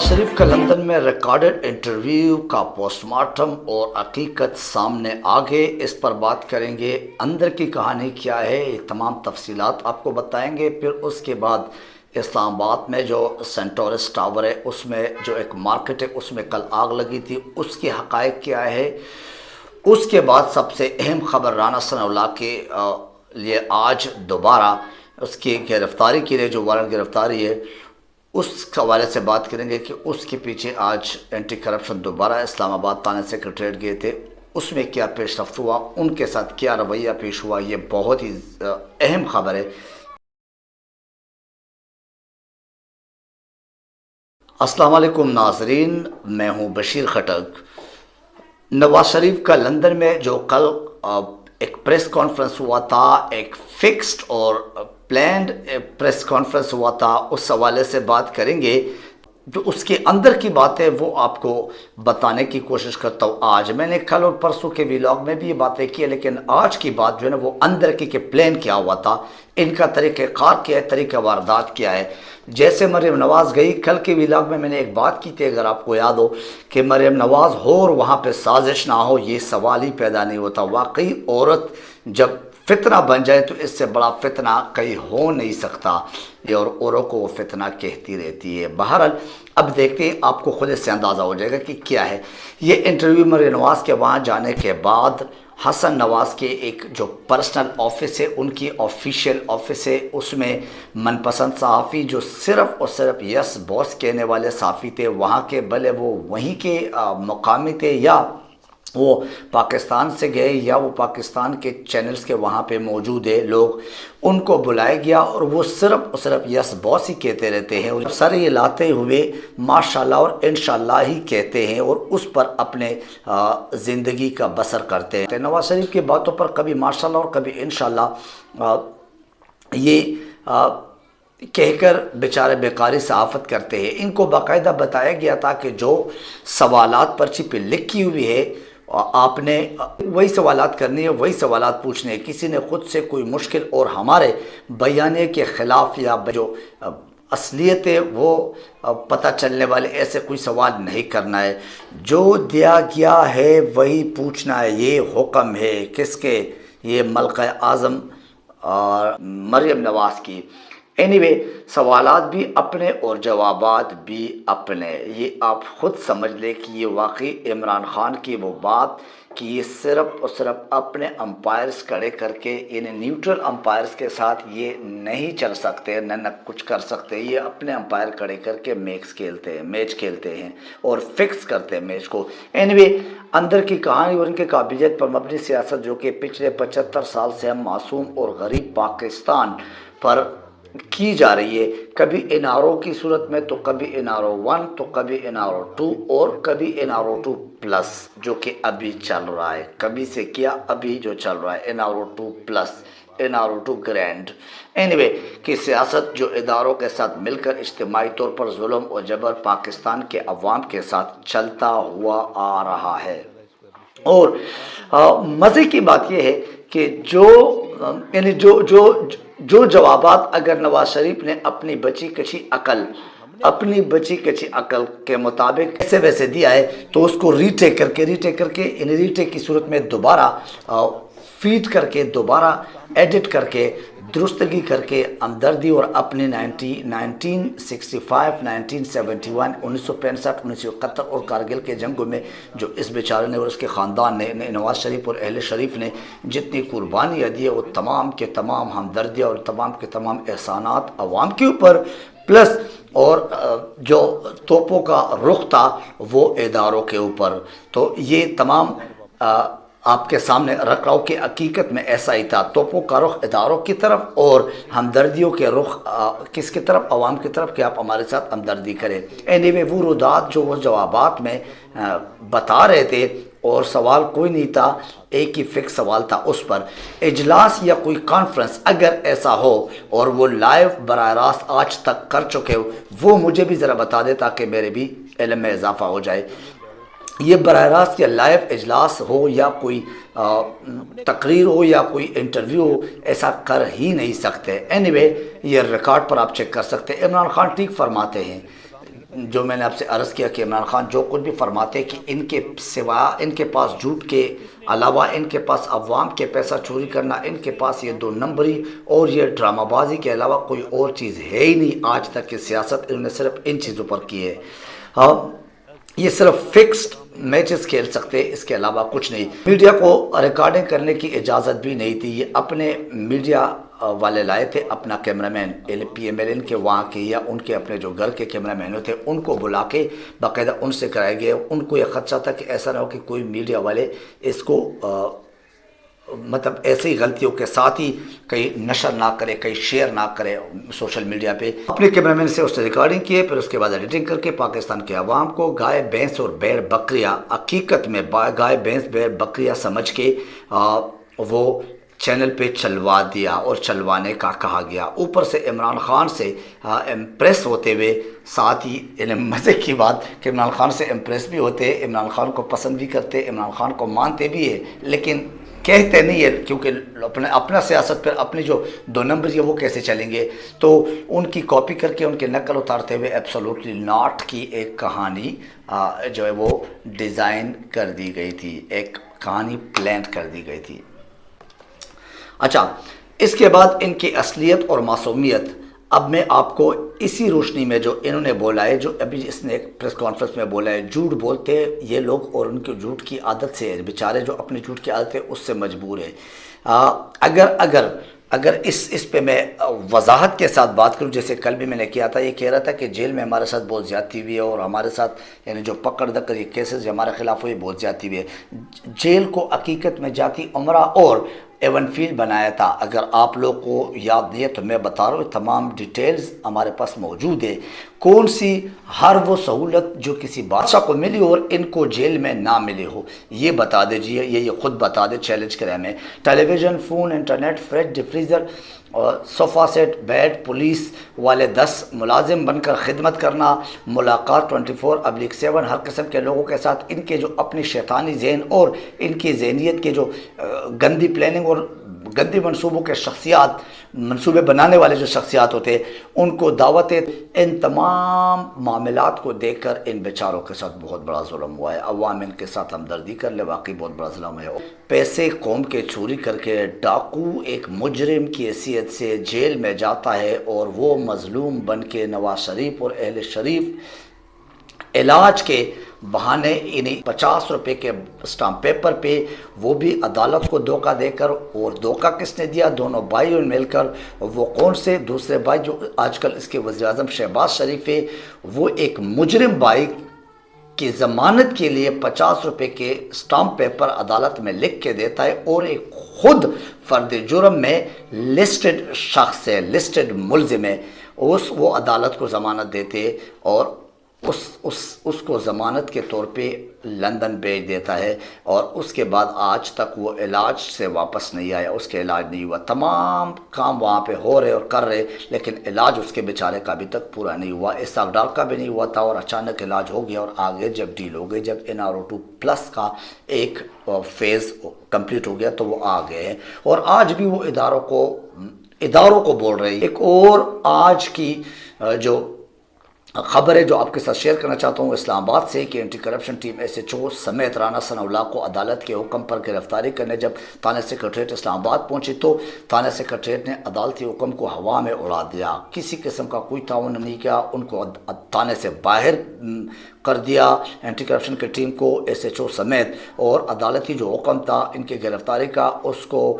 नवाज शरीफ का लंदन में recorded interview का पोस्टमार्टम और हकीकत सामने आ गए। इस पर बात करेंगे, अंदर की कहानी क्या है, ये तमाम तफसीलात आपको बताएंगे। फिर उसके बाद इस्लामाबाद में जो सेंटोरस टावर है उसमें जो एक मार्केट है उसमें कल आग लगी थी, उसके हक़ाइक़ क्या है। उसके बाद सबसे अहम खबर राना सनाउल्लाह के लिए आज दोबारा उसकी गिरफ़्तारी के लिए जो वारंट गिरफ़्तारी है उस हवाले से बात करेंगे कि उसके पीछे आज एंटी करप्शन दोबारा इस्लामाबाद थाना सेक्रेटरीट गए थे, उसमें क्या पेशरफ्त हुआ, उनके साथ क्या रवैया पेश हुआ, ये बहुत ही अहम खबर है। अस्सलाम वालेकुम नाजरीन, मैं हूँ बशीर खटक। नवाज शरीफ का लंदन में जो कल एक प्रेस कॉन्फ्रेंस हुआ था, एक फिक्स्ड और प्लान्ड प्रेस कॉन्फ्रेंस हुआ था, उस हवाले से बात करेंगे। जो उसके अंदर की बातें वो आपको बताने की कोशिश करता हूँ। आज मैंने कल और परसों के व्लॉग में भी ये बातें की, लेकिन आज की बात जो है ना वो अंदर की प्लान क्या हुआ था, इनका तरीक़ाकार क्या है, तरीक़ा वारदात क्या है। जैसे मरियम नवाज़ गई, कल के व्लॉग में मैंने एक बात की थी, अगर आपको याद हो, कि मरियम नवाज़ हो और वहाँ पे साजिश ना हो, ये सवाल ही पैदा नहीं होता। वाकई औरत जब फितना बन जाए तो इससे बड़ा फितना कहीं हो नहीं सकता, ये और औरों को वो फितना कहती रहती है। बहरहाल अब देखते हैं, आपको खुद से अंदाज़ा हो जाएगा कि क्या है ये इंटरव्यू। मरियम नवाज़ के वहाँ जाने के बाद हसन नवाज़ के एक जो पर्सनल ऑफिस है, उनकी ऑफिशियल ऑफिस है, उसमें मनपसंद सहाफ़ी जो सिर्फ़ और सिर्फ यस बॉस कहने वाले सहाफ़ी थे, वहाँ के भले वो वहीं के मुकामी थे या वो पाकिस्तान से गए या वो पाकिस्तान के चैनल्स के वहाँ पे मौजूद है लोग, उनको बुलाया गया और वो सिर्फ़ और सिर्फ यस बॉस ही कहते रहते हैं और सर ये लाते हुए माशाल्लाह और इंशाल्लाह ही कहते हैं और उस पर अपने ज़िंदगी का बसर करते हैं। नवाज शरीफ की बातों पर कभी माशाल्लाह और कभी इंशाल्लाह ये कहकर बेचारे बेकारी सहाफ़त करते हैं। इनको बाकायदा बताया गया था कि जो सवालात पर्ची पे लिखी हुई है आपने वही सवालात करनी है, वही सवालात पूछने हैं। किसी ने खुद से कोई मुश्किल और हमारे बयाने के ख़िलाफ़ या जो असलियत है वो पता चलने वाले ऐसे कोई सवाल नहीं करना है। जो दिया गया है वही पूछना है, ये हुक्म है किसके, ये मलका आज़म और मरियम नवाज़ की। एनीवे सवालात भी अपने और जवाबात भी अपने, ये आप ख़ुद समझ लें कि ये वाकई इमरान ख़ान की वो बात कि ये सिर्फ़ और सिर्फ अपने अंपायर्स खड़े करके, इन न्यूट्रल अंपायर्स के साथ ये नहीं चल सकते, न कुछ कर सकते। ये अपने अंपायर खड़े करके मैच खेलते हैं और फिक्स करते हैं मैच को। एनीवे अंदर की कहानी और इनकी काबिलियत पर मबनी सियासत जो कि पिछले 75 साल से हम मासूम और गरीब पाकिस्तान पर की जा रही है, कभी NRO की सूरत में तो कभी NRO 1 तो कभी NRO 2 और कभी NRO 2 प्लस जो कि अभी चल रहा है। कभी से क्या अभी जो चल रहा है NRO 2 plus, NRO 2 grand. Anyway कि सियासत जो इदारों के साथ मिलकर इज्तिमाई तौर पर जुल्म और जबर पाकिस्तान के अवाम के साथ चलता हुआ आ रहा है। और मज़े की बात यह है कि जो यानी जो जवाबात अगर नवाज शरीफ ने अपनी बची कची अकल के मुताबिक ऐसे वैसे दिया है तो उसको रीटेक करके इन रीटेक की सूरत में दोबारा फीड करके, दोबारा एडिट करके, दुरुस्तगी करके, हमदर्दी और अपने 1965, 1971, 1965, 1971 और कारगिल के जंगों में जो इस बेचारे ने और उसके ख़ानदान ने, नवाज शरीफ और अहले शरीफ ने जितनी कुर्बानियाँ दी है वो तमाम के तमाम हमदर्दियाँ और तमाम के तमाम एहसानात अवाम के ऊपर, प्लस और जो तोपों का रुख था वो इदारों के ऊपर। तो ये तमाम आपके सामने रख रहा हूँ कि हकीकत में ऐसा ही था। तोपों का रुख इदारों की तरफ और हमदर्दियों के रुख किसकी तरफ, अवाम की तरफ, कि आप हमारे साथ हमदर्दी करें। एनीवे वो रुदात जो वो जवाबात में बता रहे थे और सवाल कोई नहीं था, एक ही फिक्स सवाल था, उस पर इजलास या कोई कॉन्फ्रेंस अगर ऐसा हो और वो लाइव बराह रास्त आज तक कर चुके हो, वो मुझे भी ज़रा बता दे ताकि मेरे भी इल्म में इजाफा हो जाए। ये बराह रास्त या लाइव इजलास हो या कोई तकरीर हो या कोई इंटरव्यू हो, ऐसा कर ही नहीं सकते। एनीवे ये रिकॉर्ड पर आप चेक कर सकते हैं। इमरान खान ठीक फरमाते हैं, जो मैंने आपसे अर्ज़ किया कि इमरान खान जो कुछ भी फरमाते हैं कि इनके सिवा, इनके पास झूठ के अलावा, इनके पास अवाम के पैसा चोरी करना, इनके पास ये 2 नंबरी और ये ड्रामाबाजी के अलावा कोई और चीज़ है ही नहीं। आज तक की सियासत इन्होंने सिर्फ इन चीज़ों पर की है। हाँ, ये सिर्फ फिक्स्ड मैचेस खेल सकते, इसके अलावा कुछ नहीं। मीडिया को रिकॉर्डिंग करने की इजाज़त भी नहीं थी। ये अपने मीडिया वाले लाए थे, अपना कैमरामैन PMLN के वहाँ के या उनके अपने जो घर के कैमरामैन थे उनको बुला के बाकायदा उनसे कराया गया। उनको यह खदशा था कि ऐसा ना हो कि कोई मीडिया वाले इसको मतलब ऐसी गलतियों के साथ ही कहीं नशर ना करे, कहीं शेयर ना करे सोशल मीडिया पे। अपने कैमरामैन से उससे रिकॉर्डिंग किए, फिर उसके बाद एडिटिंग करके पाकिस्तान के अवाम को गाय, भैंस और भेड़ बकरियाँ, हकीकत में गाय, भैंस, भेड़ बकरियाँ समझ के वो चैनल पे चलवा दिया और चलवाने का कहा गया। ऊपर से इमरान खान से इम्प्रेस होते हुए, साथ ही मज़े की बात कि इमरान खान से इम्प्रेस भी होते, इमरान खान को पसंद भी करते, इमरान खान को मानते भी है, लेकिन कहते नहीं है, क्योंकि अपना सियासत पर अपनी जो 2 नंबर है वो कैसे चलेंगे। तो उनकी कॉपी करके उनके नकल उतारते हुए एब्सोल्युटली नॉट की एक कहानी जो है वो डिज़ाइन कर दी गई थी, एक कहानी प्लान कर दी गई थी। अच्छा, इसके बाद इनकी असलियत और मासूमियत अब मैं आपको इसी रोशनी में जो इन्होंने बोला है, जो अभी इसने एक प्रेस कॉन्फ्रेंस में बोला है, झूठ बोलते हैं ये लोग और उनके झूठ की आदत से बेचारे जो अपनी झूठ की आदत है उससे मजबूर है। अगर इस पे मैं वजाहत के साथ बात करूं, जैसे कल भी मैंने किया था, ये कह रहा था कि जेल में हमारे साथ बहुत ज़्यादती हुई है और हमारे साथ यानी जो पकड़ दकर ये केसेस हमारे खिलाफ हुए बहुत ज़्यादती हुई है। जेल को हकीकत में जाती उमरा और एवनफील्ड बनाया था। अगर आप लोग को याद नहीं है तो मैं बता रहा हूँ, तमाम डिटेल्स हमारे पास मौजूद है। कौन सी हर वो सहूलत जो किसी बादशाह को मिली और इनको जेल में ना मिले हो, ये बता दीजिए। ये खुद बता दे, चैलेंज करें हमें। टेलीविज़न, फ़ोन, इंटरनेट, फ्रिज, डिफ्रीज़र और सोफ़ा सेट, बेड, पुलिस वाले 10 मुलाजिम बनकर खिदमत करना, मुलाकात 24/7 हर किस्म के लोगों के साथ। इनके जो अपनी शैतानी जहन और इनकी जहनीत के जो गंदी प्लानिंग और गंदी मनसूबों के मनसूबे बनाने वाले जो शख्सियात होते हैं उनको दावतें, इन तमाम मामलात को देखकर इन बेचारों के साथ बहुत बड़ा जुल्म हुआ है। अवाम इनके साथ हमदर्दी कर ले, वाकई बहुत बड़ा जुल्म है। पैसे कौम के चोरी करके डाकू एक मुजरिम की हैसियत से जेल में जाता है और वो मजलूम बन के नवाज शरीफ और अहले शरीफ इलाज के बहाने इन्हीं 50 रुपये के स्टाम्प पेपर पे, वो भी अदालत को धोखा देकर। और धोखा किसने दिया? दोनों भाई मिलकर। वो कौन से? दूसरे भाई जो आजकल इसके वज़ीर-ए-आज़म शहबाज शरीफ है, वो एक मुजरिम भाई की ज़मानत के लिए 50 रुपये के स्टाम्प पेपर अदालत में लिख के देता है और एक खुद फ़र्द जुर्म में लिस्टेड शख्स है, लिस्टेड मुलजिम है, वो अदालत को ज़मानत देते और उसको ज़मानत के तौर पे लंदन भेज देता है। और उसके बाद आज तक वो इलाज से वापस नहीं आया, उसके इलाज नहीं हुआ। तमाम काम वहाँ पे हो रहे और कर रहे, लेकिन इलाज उसके बेचारे का अभी तक पूरा नहीं हुआ। इसहाक डार का भी नहीं हुआ था और अचानक इलाज हो गया और आगे जब डील हो गई, जब NRO2+ का एक फेज़ कंप्लीट हो गया तो वो आ गए हैं। और आज भी वो इदारों को बोल रहे हैं। एक और आज की जो खबर है जो आपके साथ शेयर करना चाहता हूँ इस्लामाबाद से, कि एंटी करप्शन टीम SHO समेत राना सनाउल्लाह को अदालत के हुक्म पर गिरफ्तारी करने जब थाना सेक्रेटरीट इस्लामाबाद पहुंची तो थाना सेक्रेटरीट ने अदालती हुक्म को हवा में उड़ा दिया। किसी किस्म का कोई ताउन नहीं किया, उनको थाने से बाहर कर दिया एंटी करप्शन की टीम को, SHO समेत। और अदालती जो हुक्म था इनके गिरफ्तारी का, उसको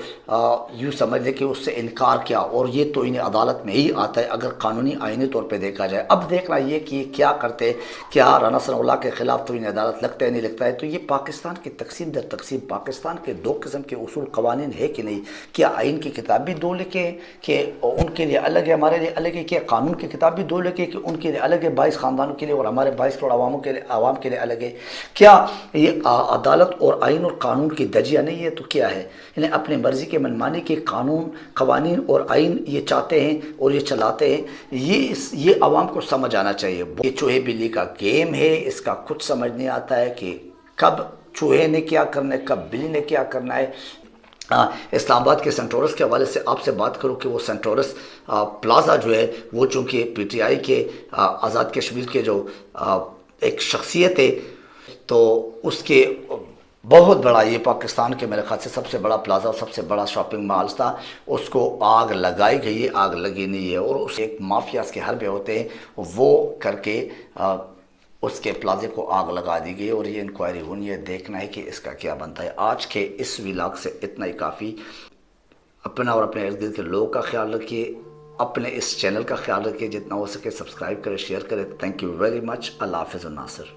यूँ समझ लें कि उससे इनकार किया। और ये तो इन्हें अदालत में ही आता है अगर कानूनी आइनी तौर पे देखा जाए। अब देखना ये कि क्या करते, क्या राना सनाउल्लाह के ख़िलाफ़ तो इन्हें अदालत लगता है नहीं लगता है। तो ये पाकिस्तान की तकसीम दर तकसीम, पाकिस्तान के 2 किस्म के उसूल कवानीन है कि नहीं? क्या आइन की किताब भी 2 लिखे कि उनके लिए अलग है, हमारे लिए अलग है? क्या कानून की किताब भी 2 लिखे कि उनके लिए अलग है 22 ख़ानदानों के लिए और हमारे 22 करोड़ आवाम के लिए अलग है? क्या ये अदालत और आइन और कानून की दजिया नहीं है? तो क्या है? इन्हें अपनी मर्ज़ी के मनमानी के कानून, कवानीन और आइन ये चाहते हैं और ये चलाते हैं। ये आवाम को समझ आना चाहिए। ये चूहे बिल्ली का गेम है, इसका कुछ समझ नहीं आता है कि कब चूहे ने क्या करना है, कब बिल्ली ने क्या करना है। इस्लामाबाद के सेंटोरस के हवाले से आपसे बात करूं कि वो सेंटोरस प्लाज़ा जो है वो चूँकि पीटीआई के आज़ाद कश्मीर के जो एक शख्सियत है, तो उसके बहुत बड़ा, ये पाकिस्तान के मेरे ख्याल से सबसे बड़ा प्लाज़ा और सबसे बड़ा शॉपिंग मॉल था, उसको आग लगाई गई है, आग लगी नहीं है। और उस एक माफियाज के हरबे होते हैं वो करके उसके प्लाजे को आग लगा दी गई। और ये इंक्वायरी हुई है, देखना है कि इसका क्या बनता है। आज के इस व्लॉग से इतना ही काफ़ी। अपना और अपने इर्द गिर्द के लोगों का ख्याल रखिए, अपने इस चैनल का ख्याल रखिए, जितना हो सके सब्सक्राइब करें, शेयर करें। Thank you very much. अल्लाह हाफ़िज़ नासिर।